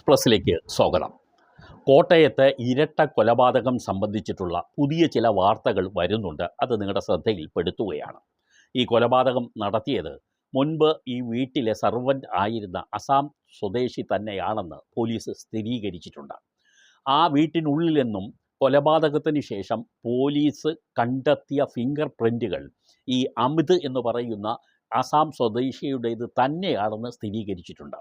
എക്സ്പ്രസ്സിലേക്ക് സ്വാഗതം. കോട്ടയത്ത് ഇരട്ട കൊലപാതകം സംബന്ധിച്ചിട്ടുള്ള പുതിയ ചില വാർത്തകൾ വരുന്നുണ്ട്. അത് നിങ്ങളുടെ ശ്രദ്ധയിൽപ്പെടുത്തുകയാണ്. ഈ കൊലപാതകം നടത്തിയത് മുൻപ് ഈ വീട്ടിലെ സർവൻ്റ് ആയിരുന്ന അസാം സ്വദേശി തന്നെയാണെന്ന് പോലീസ് സ്ഥിരീകരിച്ചിട്ടുണ്ട്. ആ വീട്ടിനുള്ളിൽ നിന്നും കൊലപാതകത്തിന് ശേഷം പോലീസ് കണ്ടെത്തിയ ഫിംഗർ പ്രിൻറ്റുകൾ ഈ അമിത് എന്ന് പറയുന്ന അസാം സ്വദേശിയുടേത് തന്നെയാണെന്ന് സ്ഥിരീകരിച്ചിട്ടുണ്ട്.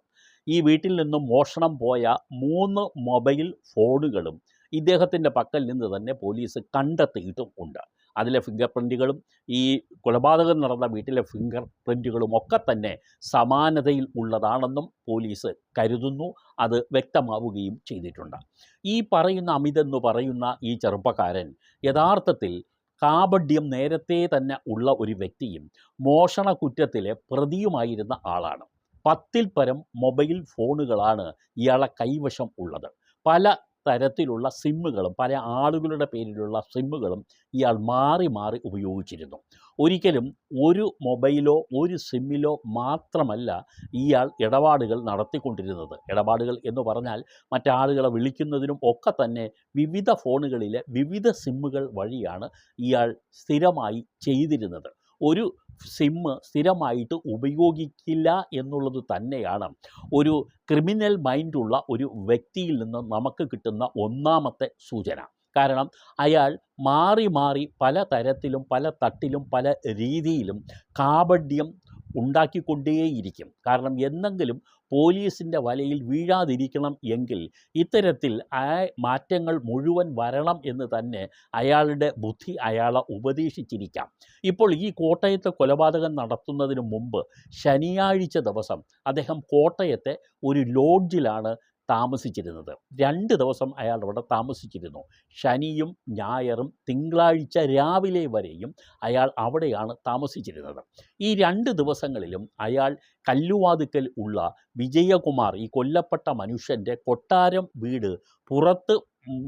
ഈ വീട്ടിൽ നിന്നും മോഷണം പോയ 3 മൊബൈൽ ഫോണുകളും ഇദ്ദേഹത്തിൻ്റെ പക്കൽ നിന്ന് തന്നെ പോലീസ് കണ്ടെത്തിയിട്ടും ഉണ്ട്. അതിലെ ഫിംഗർ പ്രിൻറ്റുകളും ഈ കൊലപാതകം നടന്ന വീട്ടിലെ ഫിംഗർ പ്രിൻറ്റുകളും ഒക്കെ തന്നെ സമാനതയിൽ ഉള്ളതാണെന്നും പോലീസ് കരുതുന്നു. അത് വ്യക്തമാവുകയും ചെയ്തിട്ടുണ്ട്. ഈ പറയുന്ന അമിത് എന്ന് പറയുന്ന ഈ ചെറുപ്പക്കാരൻ യഥാർത്ഥത്തിൽ കാപഢ്യം നേരത്തെ തന്നെ ഉള്ള ഒരു വ്യക്തിയും മോഷണ കുറ്റത്തിലെ പ്രതിയുമായിരുന്ന ആളാണ്. 10ൽ പരം മൊബൈൽ ഫോണുകളാണ് ഇയാളെ കൈവശം ഉള്ളത്. പല തരത്തിലുള്ള സിമ്മുകളും പല ആളുകളുടെ പേരിലുള്ള സിമ്മുകളും ഇയാൾ മാറി മാറി ഉപയോഗിച്ചിരുന്നു. ഒരിക്കലും ഒരു മൊബൈലോ ഒരു സിമ്മിലോ മാത്രമല്ല ഇയാൾ ഇടപാടുകൾ നടത്തിക്കൊണ്ടിരുന്നത്. ഇടപാടുകൾ എന്ന് പറഞ്ഞാൽ മറ്റാളുകളെ വിളിക്കുന്നതിനും ഒക്കെ തന്നെ വിവിധ ഫോണുകളിലെ വിവിധ സിമ്മുകൾ വഴിയാണ് ഇയാൾ സ്ഥിരമായി ചെയ്തിരുന്നത്. ഒരു സിമ്മ് സ്ഥിരമായിട്ട് ഉപയോഗിക്കില്ല എന്നുള്ളത് തന്നെയാണ് ഒരു ക്രിമിനൽ മൈൻഡുള്ള ഒരു വ്യക്തിയിൽ നിന്ന് നമുക്ക് കിട്ടുന്ന ഒന്നാമത്തെ സൂചന. കാരണം അയാൾ മാറി മാറി പല തരത്തിലും പല തട്ടിലും പല രീതിയിലും കാപഢ്യം ഉണ്ടാക്കിക്കൊണ്ടേയിരിക്കും. കാരണം എന്തെങ്കിലും പോലീസിൻ്റെ വലയിൽ വീഴാതിരിക്കണം എങ്കിൽ ഇത്തരത്തിൽ ആ മാറ്റങ്ങൾ മുഴുവൻ വരണം എന്ന് തന്നെ അയാളുടെ ബുദ്ധി അയാളെ ഉപദേശിച്ചിരിക്കാം. ഇപ്പോൾ ഈ കോട്ടയത്തെ കൊലപാതകം നടത്തുന്നതിന് മുമ്പ് ശനിയാഴ്ച ദിവസം അദ്ദേഹം കോട്ടയത്തെ ഒരു ലോഡ്ജിലാണ് താമസിച്ചിരുന്നത്. 2 ദിവസം അയാൾ അവിടെ താമസിച്ചിരുന്നു. ശനിയും ഞായറും തിങ്കളാഴ്ച രാവിലെ വരെയും അയാൾ അവിടെയാണ് താമസിച്ചിരുന്നത്. ഈ 2 ദിവസങ്ങളിലും അയാൾ കല്ലുവാതുക്കൽ ഉള്ള വിജയകുമാർ, ഈ കൊല്ലപ്പെട്ട മനുഷ്യൻ്റെ കൊട്ടാരം വീട് പുറത്ത്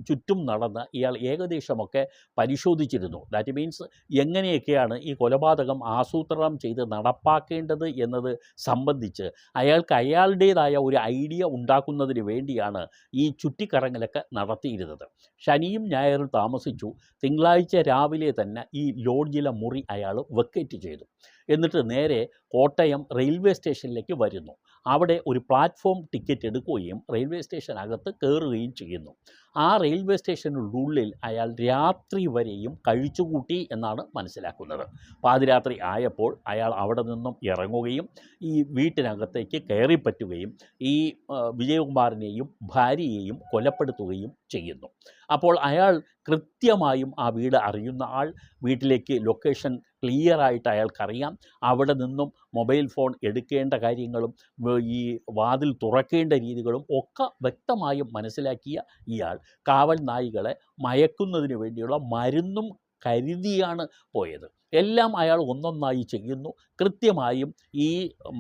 ചുറ്റും നടന്ന് ഇയാൾ ഏകദേശമൊക്കെ പരിശോധിച്ചിരുന്നു. ദാറ്റ് മീൻസ് എങ്ങനെയൊക്കെയാണ് ഈ കൊലപാതകം ആസൂത്രണം ചെയ്ത് നടപ്പാക്കേണ്ടത് എന്നത് സംബന്ധിച്ച് അയാൾക്ക് അയാളുടേതായ ഒരു ഐഡിയ ഉണ്ടാക്കുന്നതിന് വേണ്ടിയാണ് ഈ ചുറ്റിക്കറങ്ങലൊക്കെ നടത്തിയിരുന്നത്. ശനിയും ഞായറും താമസിച്ചു. തിങ്കളാഴ്ച രാവിലെ തന്നെ ഈ ലോഡ്ജിലെ മുറി അയാൾ വെക്കേറ്റ് ചെയ്തു. എന്നിട്ട് നേരെ കോട്ടയം റെയിൽവേ സ്റ്റേഷനിലേക്ക് വരുന്നു. അവിടെ ഒരു പ്ലാറ്റ്ഫോം ടിക്കറ്റ് എടുക്കുകയും റെയിൽവേ സ്റ്റേഷനകത്ത് കയറുകയും ചെയ്യുന്നു. ആ റെയിൽവേ സ്റ്റേഷനുള്ളിൽ അയാൾ രാത്രി വരെയും കഴിച്ചുകൂട്ടി എന്നാണ് മനസ്സിലാക്കുന്നത്. പാതിരാത്രി ആയപ്പോൾ അയാൾ അവിടെ നിന്നും ഇറങ്ങുകയും ഈ വീട്ടിനകത്തേക്ക് കയറിപ്പറ്റുകയും ഈ വിജയകുമാറിനെയും ഭാര്യയെയും കൊലപ്പെടുത്തുകയും ചെയ്യുന്നു. അപ്പോൾ അയാൾ കൃത്യമായും ആ വീട് അറിയുന്ന ആൾ, വീട്ടിലേക്ക് ലൊക്കേഷൻ ക്ലിയറായിട്ട് അയാൾക്കറിയാം. അവിടെ നിന്നും മൊബൈൽ ഫോൺ എടുക്കേണ്ട കാര്യങ്ങളും ഈ വാതിൽ തുറക്കേണ്ട രീതികളും ഒക്കെ വ്യക്തമായും മനസ്സിലാക്കിയ ഇയാൾ കാവൽ നായികളെ മയക്കുന്നതിന് വേണ്ടിയുള്ള മരുന്നും കരുതിയാണ് പോയത്. എല്ലാം അയാൾ ഒന്നൊന്നായി ചെയ്യുന്നു. കൃത്യമായും ഈ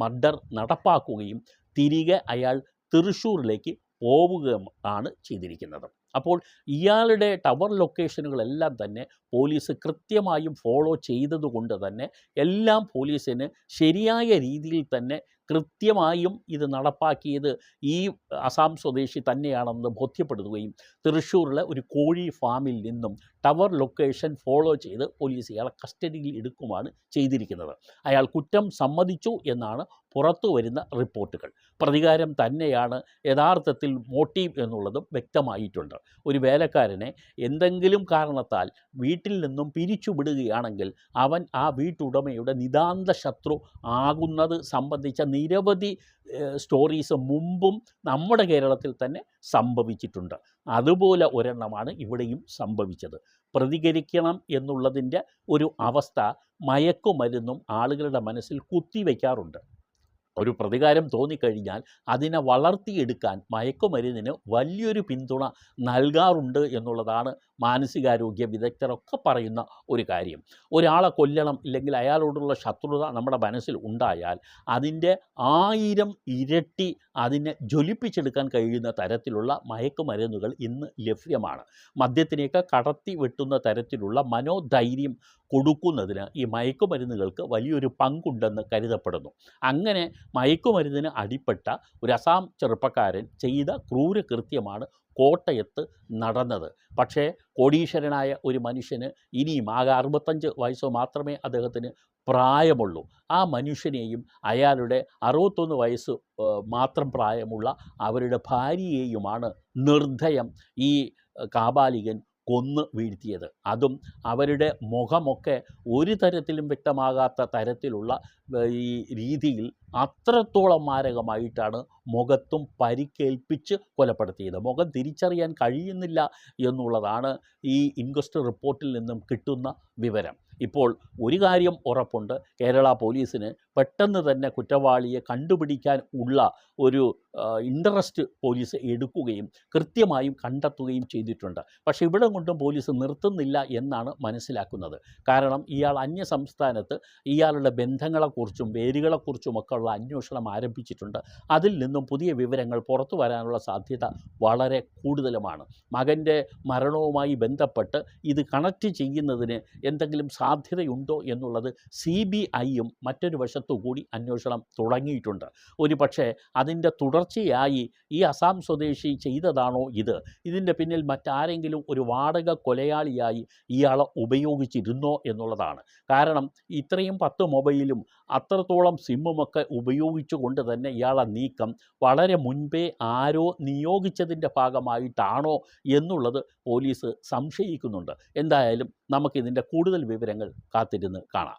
മർഡർ നടപ്പാക്കുകയും തിരികെ അയാൾ തൃശ്ശൂരിലേക്ക് പോവുകയാണ് ചെയ്തിരിക്കുന്നത്. അപ്പോൾ ഇയാളുടെ ടവർ ലൊക്കേഷനുകളെല്ലാം തന്നെ പോലീസ് കൃത്യമായും ഫോളോ ചെയ്തതുകൊണ്ട് തന്നെ എല്ലാം പോലീസിന് ശരിയായ രീതിയിൽ തന്നെ കൃത്യമായും ഇത് നടപ്പാക്കിയത് ഈ അസാം സ്വദേശി തന്നെയാണെന്ന് ബോധ്യപ്പെടുത്തുകയും തൃശ്ശൂരിലെ ഒരു കോഴി ഫാമിൽ നിന്നും ടവർ ലൊക്കേഷൻ ഫോളോ ചെയ്ത് പോലീസ് ഇയാളെ കസ്റ്റഡിയിൽ എടുക്കുമാണ് ചെയ്തിരിക്കുന്നത്. അയാൾ കുറ്റം സമ്മതിച്ചു എന്നാണ് പുറത്തു വരുന്ന റിപ്പോർട്ടുകൾ. പ്രതികാരം തന്നെയാണ് യഥാർത്ഥത്തിൽ മോട്ടീവ് എന്നുള്ളതും വ്യക്തമായിട്ടുണ്ട്. ഒരു വേലക്കാരനെ എന്തെങ്കിലും കാരണത്താൽ വീട്ടിൽ നിന്നും പിരിച്ചുവിടുകയാണെങ്കിൽ അവൻ ആ വീട്ടുടമയുടെ നിതാന്ത ശത്രു ആകുന്നത് സംബന്ധിച്ച നിരവധി സ്റ്റോറീസ് മുമ്പും നമ്മുടെ കേരളത്തിൽ തന്നെ സംഭവിച്ചിട്ടുണ്ട്. അതുപോലെ ഒരെണ്ണമാണ് ഇവിടെയും സംഭവിച്ചത്. പ്രതികരിക്കണം എന്നുള്ളതിൻ്റെ ഒരു അവസ്ഥ മയക്കുമരുന്നും ആളുകളുടെ മനസ്സിൽ കുത്തിവെക്കാറുണ്ട്. ഒരു പ്രതികാരം തോന്നിക്കഴിഞ്ഞാൽ അതിനെ വളർത്തിയെടുക്കാൻ മയക്കുമരുന്നിന് വലിയൊരു പിന്തുണ നൽകാറുണ്ട് എന്നുള്ളതാണ് മാനസികാരോഗ്യ വിദഗ്ധരൊക്കെ പറയുന്ന ഒരു കാര്യം. ഒരാളെ കൊല്ലണം ഇല്ലെങ്കിൽ അയാളോടുള്ള ശത്രുത നമ്മുടെ മനസ്സിൽ ഉണ്ടായാൽ അതിൻ്റെ 1000 ഇരട്ടി അതിനെ ജ്വലിപ്പിച്ചെടുക്കാൻ കഴിയുന്ന തരത്തിലുള്ള മയക്കുമരുന്നുകൾ ഇന്ന് ലഭ്യമാണ്. മദ്യത്തിനെയൊക്കെ കടത്തി വെട്ടുന്ന തരത്തിലുള്ള മനോധൈര്യം കൊടുക്കുന്നതിന് ഈ മയക്കുമരുന്നുകൾക്ക് വലിയൊരു പങ്കുണ്ടെന്ന് കരുതപ്പെടുന്നു. അങ്ങനെ മയക്കുമരുന്നിന് അടിപ്പെട്ട ഒരു അസാം ചെറുപ്പക്കാരൻ ചെയ്ത ക്രൂരകൃത്യമാണ് കോട്ടയത്ത് നടന്നത്. പക്ഷേ കോടീശ്വരനായ ഒരു മനുഷ്യന് ഇനിയും ആകെ 65 വയസ്സ് മാത്രമേ അദ്ദേഹത്തിന് പ്രായമുള്ളൂ. ആ മനുഷ്യനെയും അയാളുടെ 61 വയസ്സ് മാത്രം പ്രായമുള്ള അവരുടെ ഭാര്യയെയുമാണ് നിർദ്ദയം ഈ കാബാലികൻ കൊന്നു വീഴ്ത്തിയത്. അതും അവരുടെ മുഖമൊക്കെ ഒരു തരത്തിലും വ്യക്തമാകാത്ത തരത്തിലുള്ള ഈ രീതിയിൽ അത്രത്തോളം മാരകമായിട്ടാണ് മുഖത്തും പരിക്കേൽപ്പിച്ച് കൊലപ്പെടുത്തിയത്. മുഖം തിരിച്ചറിയാൻ കഴിയുന്നില്ല എന്നുള്ളതാണ് ഈ ഇൻക്വസ്റ്റ് റിപ്പോർട്ടിൽ നിന്നും കിട്ടുന്ന വിവരം. ഇപ്പോൾ ഒരു കാര്യം ഉറപ്പുണ്ട്, കേരള പോലീസിന് പെട്ടെന്ന് തന്നെ കുറ്റവാളിയെ കണ്ടുപിടിക്കാൻ ഉള്ള ഒരു ഇൻട്രസ്റ്റ് പോലീസ് എടുക്കുകയും കൃത്യമായും കണ്ടെത്തുകയും ചെയ്തിട്ടുണ്ട്. പക്ഷേ ഇവിടെ കൊണ്ടും പോലീസ് നിർത്തുന്നില്ല എന്നാണ് മനസ്സിലാക്കുന്നത്. കാരണം ഇയാൾ അന്യസംസ്ഥാനത്ത് ഇയാളുടെ ബന്ധങ്ങളെക്കുറിച്ചും വേരുകളെക്കുറിച്ചുമൊക്കെ ഉള്ള അന്വേഷണം ആരംഭിച്ചിട്ടുണ്ട്. അതിൽ നിന്നും പുതിയ വിവരങ്ങൾ പുറത്തു വരാനുള്ള സാധ്യത വളരെ കൂടുതലുമാണ്. മകൻ്റെ മരണവുമായി ബന്ധപ്പെട്ട് ഇത് കണക്റ്റ് ചെയ്യുന്നതിന് എന്തെങ്കിലും സാധ്യതയുണ്ടോ എന്നുള്ളത് CBIയും മറ്റൊരു വശത്തുകൂടി അന്വേഷണം തുടങ്ങിയിട്ടുണ്ട്. ഒരു പക്ഷേ അതിൻ്റെ തുടർച്ചയായി ഈ അസാം സ്വദേശി ചെയ്തതാണോ ഇതിൻ്റെ പിന്നിൽ മറ്റാരെങ്കിലും ഒരു വാടക കൊലയാളിയായി ഇയാളെ ഉപയോഗിച്ചിരുന്നോ എന്നുള്ളതാണ്. കാരണം ഇത്രയും 10 മൊബൈലും അത്രത്തോളം സിമ്മുമൊക്കെ ഉപയോഗിച്ചുകൊണ്ട് തന്നെ ഇയാളെ നീക്കം വളരെ മുൻപേ ആരോ നിയോഗിച്ചതിൻ്റെ ഭാഗമായിട്ടാണോ എന്നുള്ളത് പോലീസ് സംശയിക്കുന്നുണ്ട്. എന്തായാലും നമുക്കിതിൻ്റെ കൂടുതൽ വിവരങ്ങൾ കാത്തിരുന്ന് കാണാം.